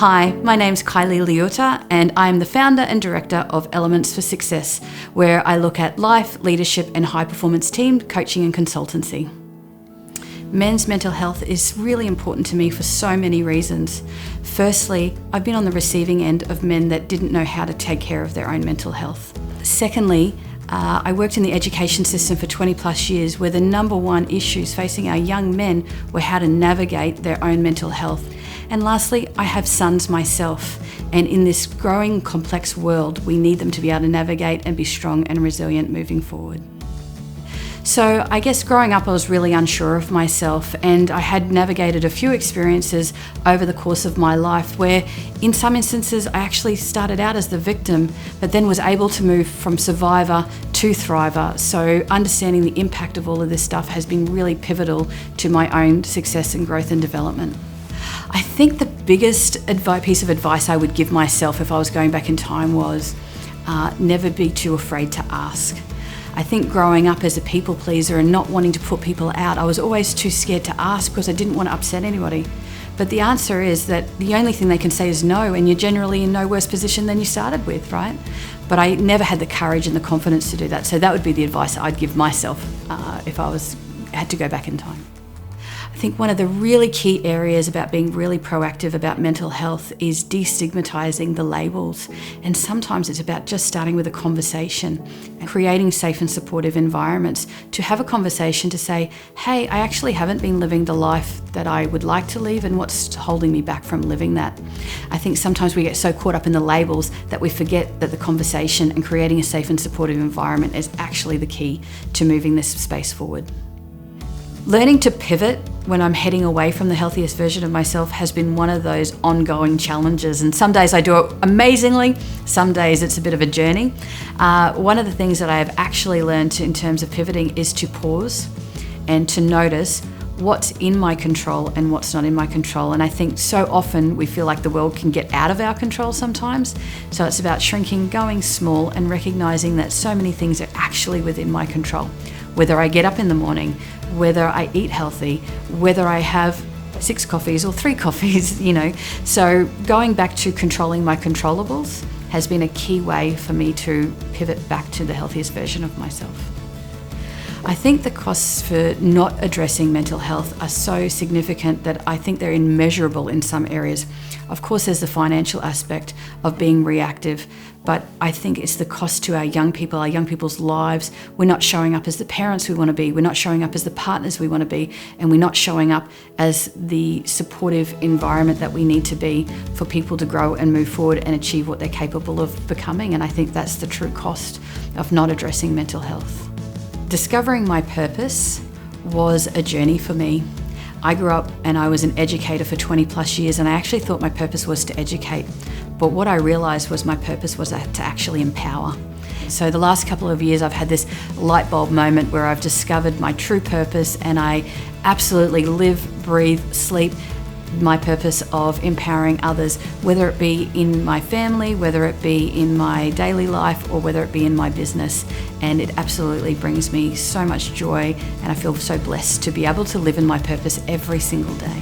Hi, my name's Kylee Leota and I'm the founder and director of Elements for Success, where I look at life, leadership and high performance team coaching and consultancy. Men's mental health is really important to me for so many reasons. Firstly, I've been on the receiving end of men that didn't know how to take care of their own mental health. Secondly, I worked in the education system for 20 plus years, where the number one issues facing our young men were how to navigate their own mental health. And lastly, I have sons myself, and in this growing complex world, we need them to be able to navigate and be strong and resilient moving forward. So I guess growing up I was really unsure of myself, and I had navigated a few experiences over the course of my life where in some instances I actually started out as the victim but then was able to move from survivor to thriver. So understanding the impact of all of this stuff has been really pivotal to my own success and growth and development. I think the biggest piece of advice I would give myself if I was going back in time was never be too afraid to ask. I think growing up as a people pleaser and not wanting to put people out, I was always too scared to ask because I didn't want to upset anybody. But the answer is that the only thing they can say is no, and you're generally in no worse position than you started with, right? But I never had the courage and the confidence to do that. So that would be the advice I'd give myself if I had to go back in time. I think one of the really key areas about being really proactive about mental health is destigmatizing the labels. And sometimes it's about just starting with a conversation and creating safe and supportive environments to have a conversation to say, hey, I actually haven't been living the life that I would like to live, and what's holding me back from living that. I think sometimes we get so caught up in the labels that we forget that the conversation and creating a safe and supportive environment is actually the key to moving this space forward. Learning to pivot when I'm heading away from the healthiest version of myself has been one of those ongoing challenges, and some days I do it amazingly, some days it's a bit of a journey. One of the things that I have actually learned in terms of pivoting is to pause and to notice what's in my control and what's not in my control. And I think so often we feel like the world can get out of our control sometimes. So it's about shrinking, going small, and recognizing that so many things are actually within my control. Whether I get up in the morning, whether I eat healthy, whether I have 6 coffees or 3 coffees, So going back to controlling my controllables has been a key way for me to pivot back to the healthiest version of myself. I think the costs for not addressing mental health are so significant that I think they're immeasurable in some areas. Of course, there's the financial aspect of being reactive, but I think it's the cost to our young people's lives. We're not showing up as the parents we want to be, we're not showing up as the partners we want to be, and we're not showing up as the supportive environment that we need to be for people to grow and move forward and achieve what they're capable of becoming. And I think that's the true cost of not addressing mental health. Discovering my purpose was a journey for me. I grew up and I was an educator for 20 plus years, and I actually thought my purpose was to educate. But what I realized was my purpose was to actually empower. So the last couple of years I've had this light bulb moment where I've discovered my true purpose, and I absolutely live, breathe, sleep my purpose of empowering others, whether it be in my family, whether it be in my daily life, or whether it be in my business. And it absolutely brings me so much joy, and I feel so blessed to be able to live in my purpose every single day.